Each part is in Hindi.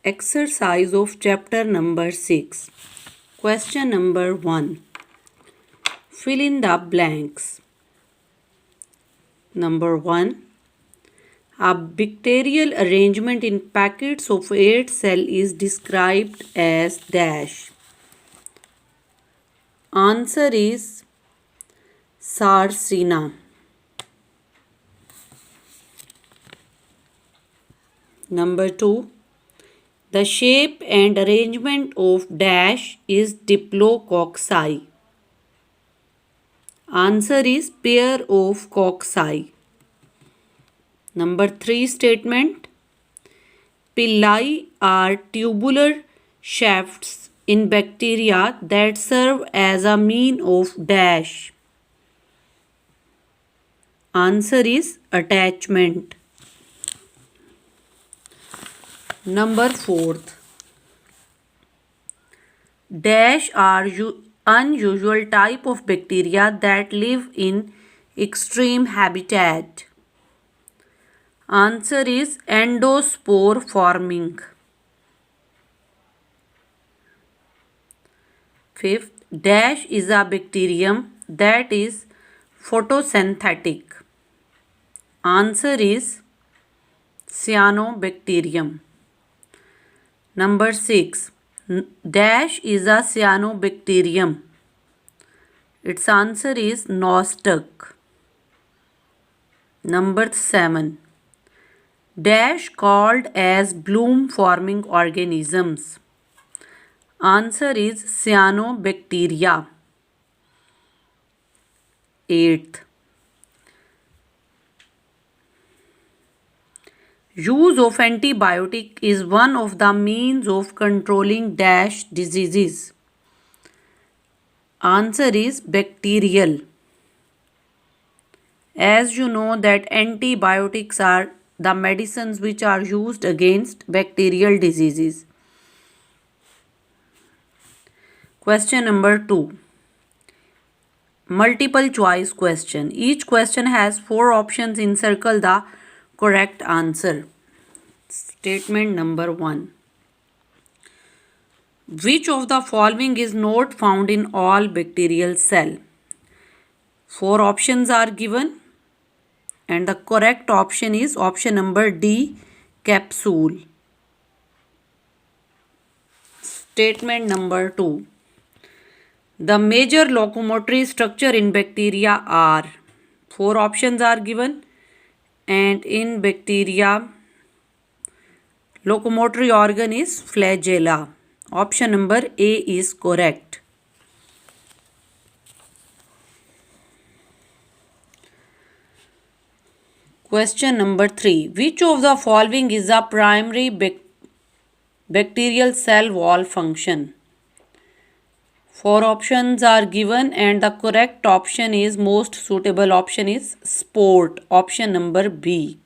Exercise of chapter number 6. Question number 1. Fill in the blanks. Number 1. A bacterial arrangement in packets of 8 cells is described as dash. Answer is Sarcina. Number 2. The shape and arrangement of dash is diplococci. Answer is pair of cocci. Number 3 statement. Pili are tubular shafts in bacteria that serve as a mean of dash. Answer is attachment. Number 4. Dash are unusual type of bacteria that live in extreme habitat. Answer is endospore forming. 5th, dash is a bacterium that is photosynthetic. Answer is cyanobacterium. Number 6. Dash is a cyanobacterium. Its answer is Nostoc. Number 7. Dash called as bloom forming organisms. Answer is cyanobacteria. 8th. Use of antibiotic is one of the means of controlling dash diseases. Answer is bacterial. As you know that antibiotics are the medicines which are used against bacterial diseases. Question number 2. Multiple choice question. Each question has 4 options. Encircle the correct answer. Statement number 1. Which of the following is not found in all bacterial cell? 4 options are given and the correct option is option number D, capsule. Statement number 2. The major locomotory structure in bacteria are 4 options are given and in bacteria locomotory organ is flagella. Option number A is correct. Question number 3. Which of the following is a primary bacterial cell wall function? 4 options are given and the correct option is most suitable option is sport. Option number B.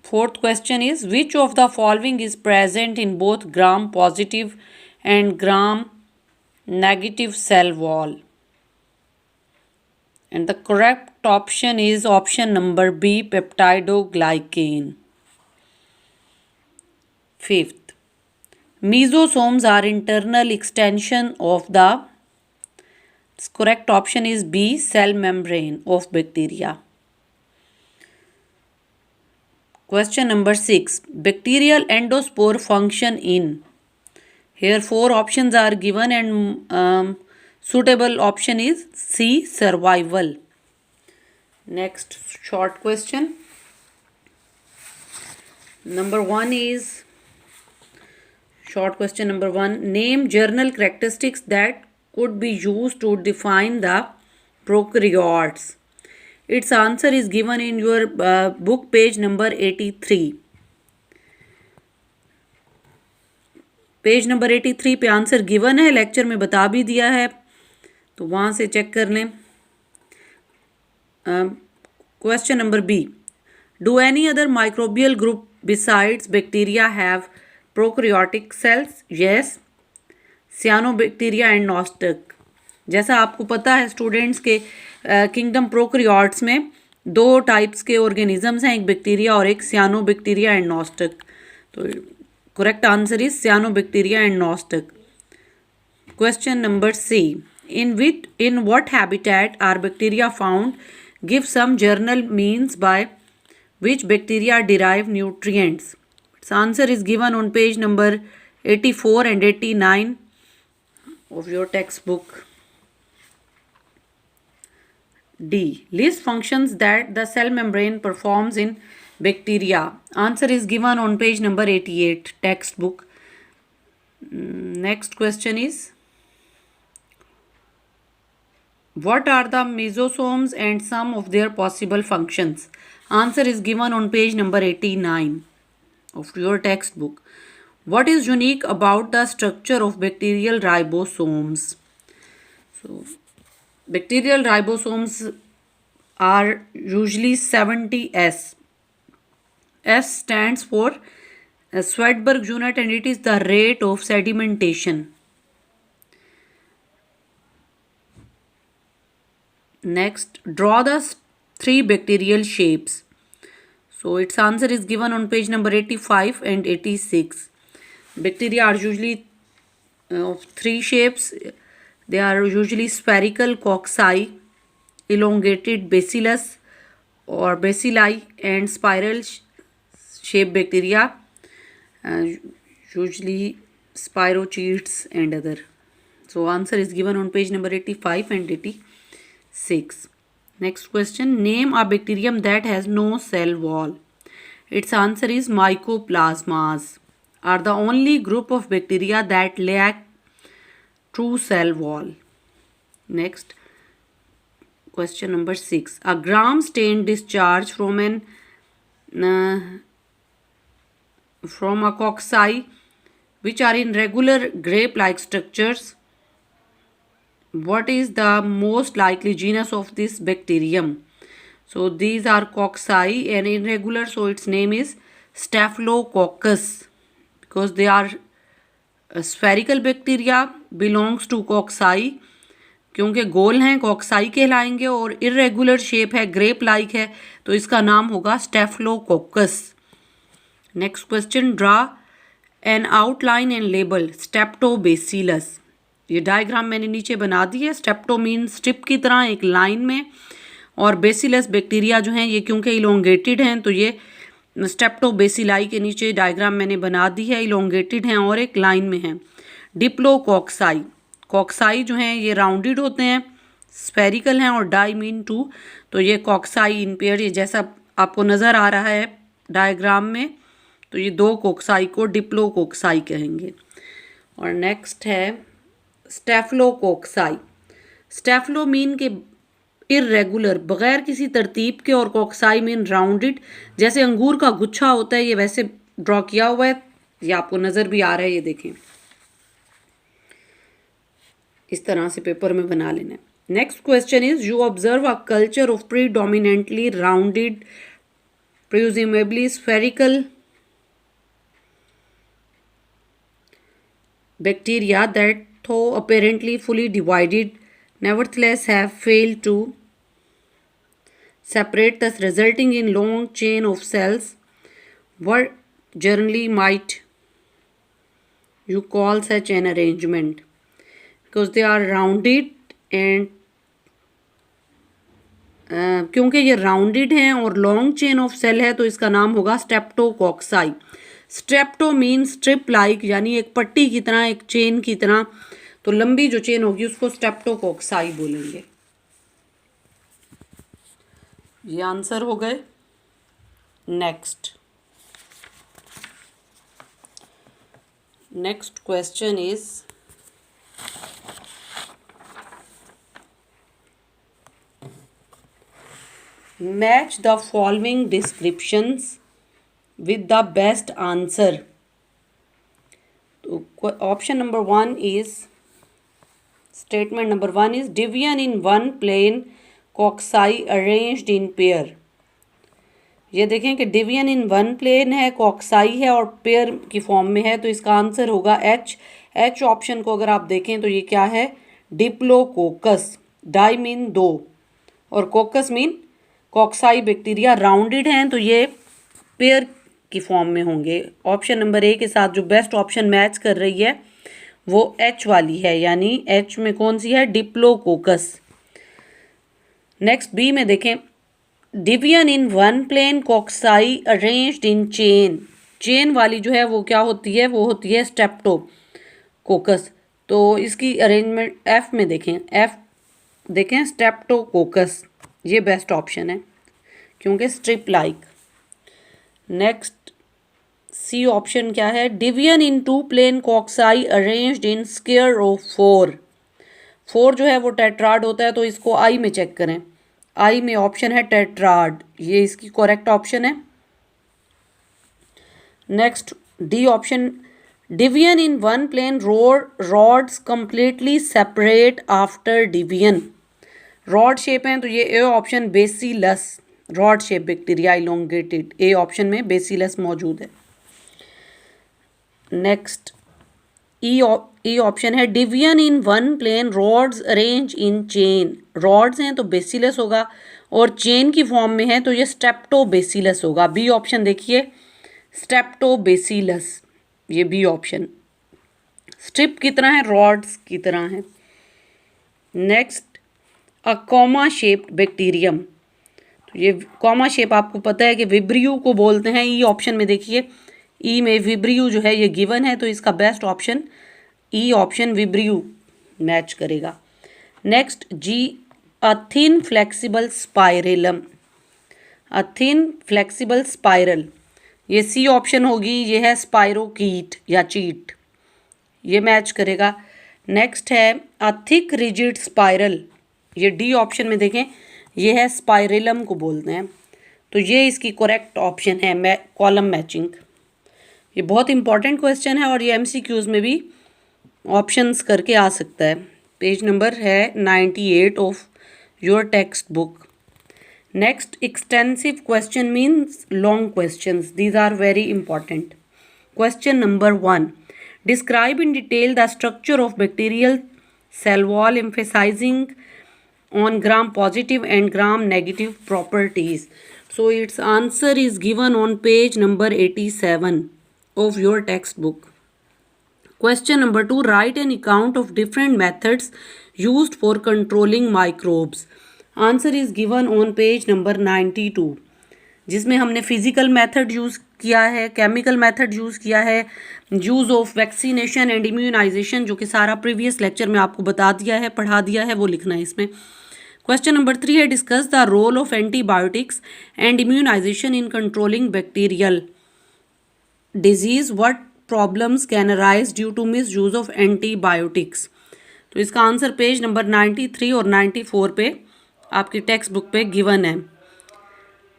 4th question is which of the following is present in both gram positive and gram negative cell wall? And the correct option is option number B, peptidoglycan. 5th. Mesosomes are internal extension of the correct option is B, cell membrane of bacteria. Question number 6. Bacterial endospore function in. Here 4 options are given and suitable option is C, survival. Next short question. Number 1 is short question number 1. Name journal characteristics that could be used to define the prokaryotes. Its answer is given in your book page number 83. Page number 83 पे आंसर गिवन है, लेक्चर में बता भी दिया है तो वहाँ से चेक कर लें. Question number B. Do any other microbial group besides bacteria have prokaryotic cells? Yes, cyanobacteria and nostoc. जैसा आपको पता है स्टूडेंट्स के किंगडम प्रोकैरियोट्स में दो टाइप्स के ऑर्गेनिजम्स हैं, एक बैक्टीरिया और एक सियानोबैक्टीरिया एंड नॉस्टिक। तो correct answer is सियानोबैक्टीरिया and gnostic. Question number C. In what habitat are bacteria found? Give some general means by which bacteria derive nutrients. Its answer is given on page number 84 and 89 of your textbook. D. List functions that the cell membrane performs in bacteria. Answer is given on page number 88 textbook. Next question is, what are the mesosomes and some of their possible functions? Answer is given on page number 89 of your textbook. What is unique about the structure of bacterial ribosomes? So, bacterial ribosomes are usually 70S. S stands for Swedberg unit and it is the rate of sedimentation. Next, draw the three bacterial shapes. So its answer is given on page number 85 and 86. Bacteria are usually of three shapes. They are usually spherical cocci, elongated bacillus or bacilli, and spiral shaped bacteria, usually spirochetes and other. So answer is given on page number 85 and 86. Next question. Name a bacterium that has no cell wall. Its answer is mycoplasmas are the only group of bacteria that lack true cell wall. Next question number 6. A gram stain discharge from a cocci which are in regular grape-like structures. What is the most likely genus of this bacterium? So these are cocci and irregular, so its name is Staphylococcus because they are spherical bacteria belongs to cocci, क्योंकि गोल हैं कॉक्साई कहलाएंगे, और इरेगुलर शेप है ग्रेप लाइक है, तो इसका नाम होगा staphylococcus. Next question. Draw an outline and label streptobacillus. ये डायग्राम मैंने नीचे बना दी है. स्टेप्टो मीन स्ट्रिप की तरह एक लाइन में, और बेसिलस बैक्टीरिया जो हैं ये क्योंकि इलोंगेटेड हैं तो ये स्टेप्टोबेसिलाई के नीचे डायग्राम मैंने बना दी है. इलोंगेटेड हैं और एक लाइन में हैं. डिप्लोकॉक्साई, कॉक्साई जो हैं ये राउंडेड होते हैं, स्फेरिकल हैं, और डाई मीन टू, तो ये कॉक्साई इन पेयर, ये जैसा आपको नज़र आ रहा है डायग्राम में, तो ये दो कॉक्साई को डिप्लोकॉक्साई कहेंगे. और नेक्स्ट है स्टेफलोकोक्साई. स्टेफलो मीन के इरेगुलर, बगैर किसी तरतीब के, और कॉक्साई मीन राउंडेड, जैसे अंगूर का गुच्छा होता है, ये वैसे ड्रॉ किया हुआ है, ये आपको नज़र भी आ रहा है, ये देखें, इस तरह से पेपर में बना लेना है. Next question is, you observe a culture of predominantly rounded presumably spherical bacteria that, though apparently fully divided, nevertheless have failed to separate, thus resulting in long chain of cells. What generally might you call such an arrangement? Because they are rounded and क्योंकि ये राउंडेड हैं और लॉन्ग चेन ऑफ सेल है, तो इसका नाम होगा स्टेप्टोकॉक्साई. स्ट्रेप्टो मीन स्ट्रिप लाइक, यानी एक पट्टी की तरह, एक चेन की तरह, तो लंबी जो चेन होगी उसको स्टेप्टोकॉक्साई बोलेंगे. ये आंसर हो गए. Next question is, match the following descriptions with the best answer. Option number 1 is, statement number 1 is, division in one plane cocci arranged in pair. ये देखें कि डिवीजन इन वन प्लेन है, कॉक्साई है और पेयर की फॉर्म में है, तो इसका आंसर होगा एच. एच ऑप्शन को अगर आप देखें तो ये क्या है, डिप्लोकोकस. डाई मीन दो और कोकस मीन कॉक्साई बैक्टीरिया राउंडेड हैं तो ये पेयर की फॉर्म में होंगे। ऑप्शन नंबर ए के साथ जो बेस्ट ऑप्शन मैच कर रही है वो एच वाली है, यानी एच में कौन सी है, डिप्लोकोकस। नेक्स्ट बी में देखें, division in one plane cocci arranged in chain. Chain वाली जो है वो क्या होती है, वो होती है स्ट्रेप्टोकोकस। तो इसकी अरेंजमेंट एफ में देखें, एफ देखें स्ट्रेप्टोकोकस, ये बेस्ट ऑप्शन है क्योंकि strip like. Next C option क्या है, division in two plane cocci arranged in square of four. Four जो है वो टेट्राड होता है, तो इसको आई में चेक करें। आई में ऑप्शन है टेट्राड, ये इसकी करेक्ट ऑप्शन है। Next D option, division in one plane rods completely separate after division. Rod shape है तो ये A option bacillus, rod shape bacteria elongated, A option में बेसिलस मौजूद है। नेक्स्ट ई ऑप्शन है, division in one plane rods arrange in chain. Rods हैं तो बेसिलस होगा और चेन की फॉर्म में है तो ये स्ट्रेप्टोबेसिलस होगा। बी ऑप्शन देखिए, स्ट्रेप्टोबेसिलस, ये बी ऑप्शन। स्ट्रिप की तरह है, रॉड्स की तरह है। Next a comma shaped bacterium, तो ये कॉमा शेप आपको पता है कि विब्रियो को बोलते हैं। ई ऑप्शन में देखिए, ई में विब्रियो जो है ये गिवन है तो इसका best option E option vibrio match करेगा। Next G, a thin flexible spirillum, a thin flexible spiral, ये सी ऑप्शन होगी, ये है स्पाइरोकीट या चीट, ये मैच करेगा। नेक्स्ट है अ थिक रिजिड स्पाइरल, ये डी ऑप्शन में देखें, ये है स्पाइरेलम को बोलते हैं, तो ये इसकी करेक्ट ऑप्शन है, कॉलम मैचिंग। ये बहुत इंपॉर्टेंट क्वेश्चन है और ये एमसीक्यूज में भी ऑप्शंस करके आ सकता है। पेज नंबर है 98 of your text book. Next, extensive question means long questions. These are very important. Question number 1. Describe in detail the structure of bacterial cell wall, emphasizing on gram-positive and gram-negative properties. So, its answer is given on page number 87 of your textbook. Question number 2. Write an account of different methods used for controlling microbes. Answer is given on page number 92, जिसमें हमने फिजिकल मेथड यूज़ किया है, केमिकल मेथड यूज़ किया है, use of vaccination and immunization, जो कि सारा प्रीवियस लेक्चर में आपको बता दिया है, पढ़ा दिया है, वो लिखना है इसमें। क्वेश्चन नंबर 3 है, discuss the role of antibiotics and immunization in controlling bacterial disease, what problems can arise due to misuse of antibiotics. तो इसका आंसर पेज नंबर 93 और 94 पे आपकी टेक्स्ट बुक पे गिवन है।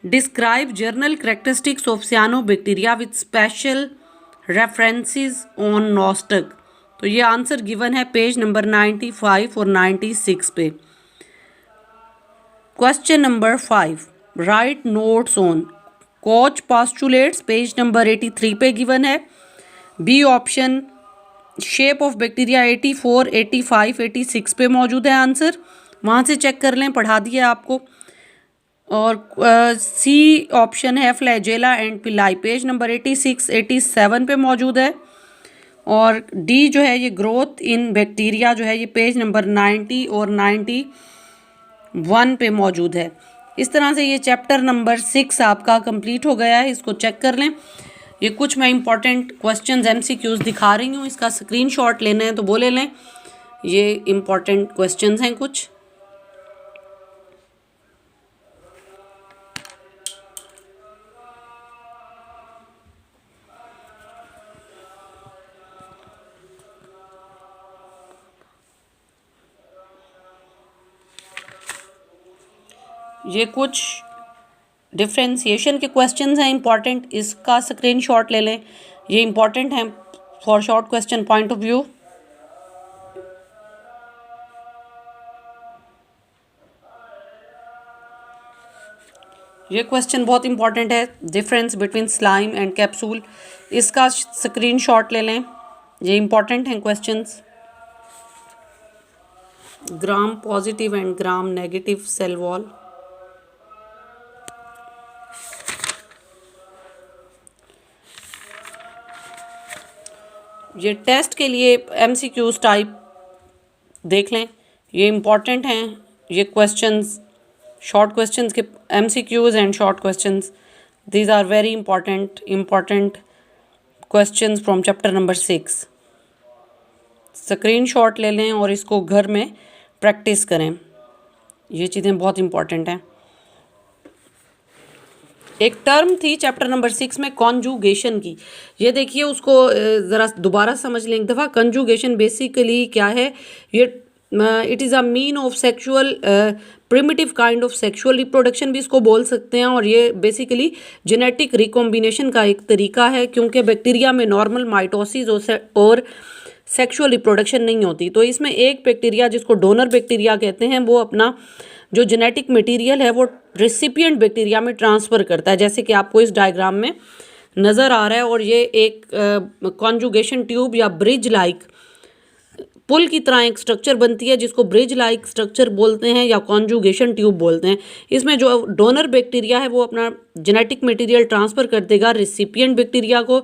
Describe general characteristics of cyanobacteria with special references on nostoc, तो ये आंसर गिवन है पेज नंबर 95 और 96 पे। Question number 5, write notes on Koch postulates, page number 83 पे गिवन है। B option, shape of bacteria 84, 85, 86 पे मौजूद है आंसर, वहाँ से चेक कर लें, पढ़ा दिया आपको। और सी ऑप्शन है फ्लैजेला एंड पिलाई, पेज नंबर 86, 87 पे मौजूद है। और डी जो है ये ग्रोथ इन बैक्टीरिया जो है ये पेज नंबर 90 और 91 पे मौजूद है। इस तरह से ये चैप्टर नंबर 6 आपका कंप्लीट हो गया है, इसको चेक कर लें। ये कुछ मैं इंपॉर्टेंट क्वेश्चंस एमसीक्यूज दिखा रही हूँ, इसका स्क्रीनशॉट लेना है तो वो ले लें, ये इंपॉर्टेंट क्वेश्चंस हैं कुछ। ये कुछ डिफ्रेंशिएशन के क्वेश्चंस हैं इंपॉर्टेंट, इसका स्क्रीनशॉट ले लें, ये इंपॉर्टेंट हैं for short question point of view. ये क्वेश्चन बहुत इंपॉर्टेंट है, difference between slime and capsule, इसका स्क्रीनशॉट ले लें, ये इंपॉर्टेंट हैं questions. Gram positive and gram negative cell wall, ये टेस्ट के लिए MCQs टाइप देख लें, ये इम्पॉर्टेंट हैं। ये क्वेश्चंस, शॉर्ट क्वेश्चंस के MCQs and short questions, these are very important questions from chapter number 6। Screenshot ले लें और इसको घर में प्रैक्टिस करें, ये चीज़ें बहुत इम्पॉर्टेंट हैं। एक टर्म थी चैप्टर नंबर 6 में कॉन्जुगेशन की, ये देखिए उसको ज़रा दोबारा समझ लें एक दफ़ा। कंजुगेशन बेसिकली क्या है, ये it is a mean of sexual primitive kind of sexual reproduction भी इसको बोल सकते हैं, और ये बेसिकली जेनेटिक रिकॉम्बिनेशन का एक तरीका है, क्योंकि बैक्टीरिया में नॉर्मल माइटोसिस और सेक्सुअल रिप्रोडक्शन नहीं होती। तो इसमें एक बैक्टीरिया जिसको डोनर बैक्टीरिया कहते हैं, वो अपना जो जेनेटिक मटेरियल है वो रेसिपिएंट बैक्टीरिया में ट्रांसफ़र करता है, जैसे कि आपको इस डायग्राम में नज़र आ रहा है। और ये एक कॉन्जुगेशन ट्यूब या ब्रिज लाइक पुल की तरह एक स्ट्रक्चर बनती है, जिसको ब्रिज लाइक स्ट्रक्चर बोलते हैं या कॉन्जुगेशन ट्यूब बोलते हैं। इसमें जो डोनर बैक्टीरिया है वो अपना जेनेटिक मटेरियल ट्रांसफ़र कर देगा रेसिपिएंट बैक्टीरिया को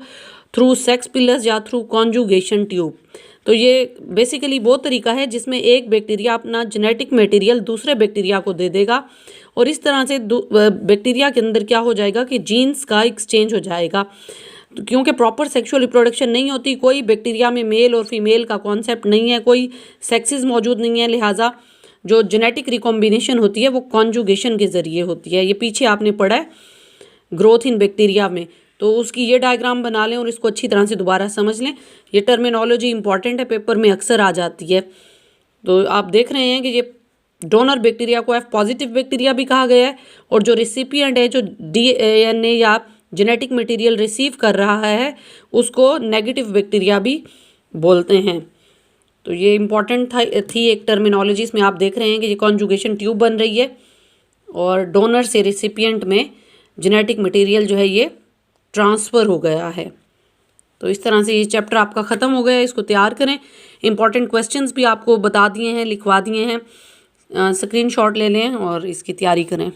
थ्रू सेक्स पिलस या थ्रू कॉन्जुगेशन ट्यूब। तो ये बेसिकली वो तरीका है जिसमें एक बैक्टीरिया अपना जेनेटिक मटेरियल दूसरे बैक्टीरिया को दे देगा, और इस तरह से बैक्टीरिया के अंदर क्या हो जाएगा कि जीन्स का एक्सचेंज हो जाएगा। तो क्योंकि प्रॉपर सेक्सुअल रिप्रोडक्शन नहीं होती, कोई बैक्टीरिया में मेल और फीमेल का कॉन्सेप्ट नहीं है, कोई सेक्सेस मौजूद नहीं है, लिहाजा जो जेनेटिक रिकॉम्बिनेशन होती है वो कॉन्जुगेशन के ज़रिए होती है। ये पीछे आपने पढ़ा है ग्रोथ इन बैक्टीरिया में, तो उसकी ये डायग्राम बना लें और इसको अच्छी तरह से दोबारा समझ लें। ये टर्मिनोलॉजी इंपॉर्टेंट है, पेपर में अक्सर आ जाती है। तो आप देख रहे हैं कि ये डोनर बैक्टीरिया को F पॉजिटिव बैक्टीरिया भी कहा गया है, और जो रिसिपिएंट है, जो DNA या जेनेटिक मटेरियल रिसीव कर रहा है, उसको नेगेटिव बैक्टीरिया भी बोलते हैं। तो ये इम्पॉर्टेंट थी एक टर्मिनोलॉजी। इसमें आप देख रहे हैं कि ये कॉन्जुगेशन ट्यूब बन रही है और डोनर से रिसिपिएंट में जेनेटिक मटेरियल जो है ये ट्रांसफ़र हो गया है। तो इस तरह से ये चैप्टर आपका ख़त्म हो गया है, इसको तैयार करें। इंपॉर्टेंट क्वेश्चंस भी आपको बता दिए हैं, लिखवा दिए हैं, स्क्रीनशॉट ले लें और इसकी तैयारी करें।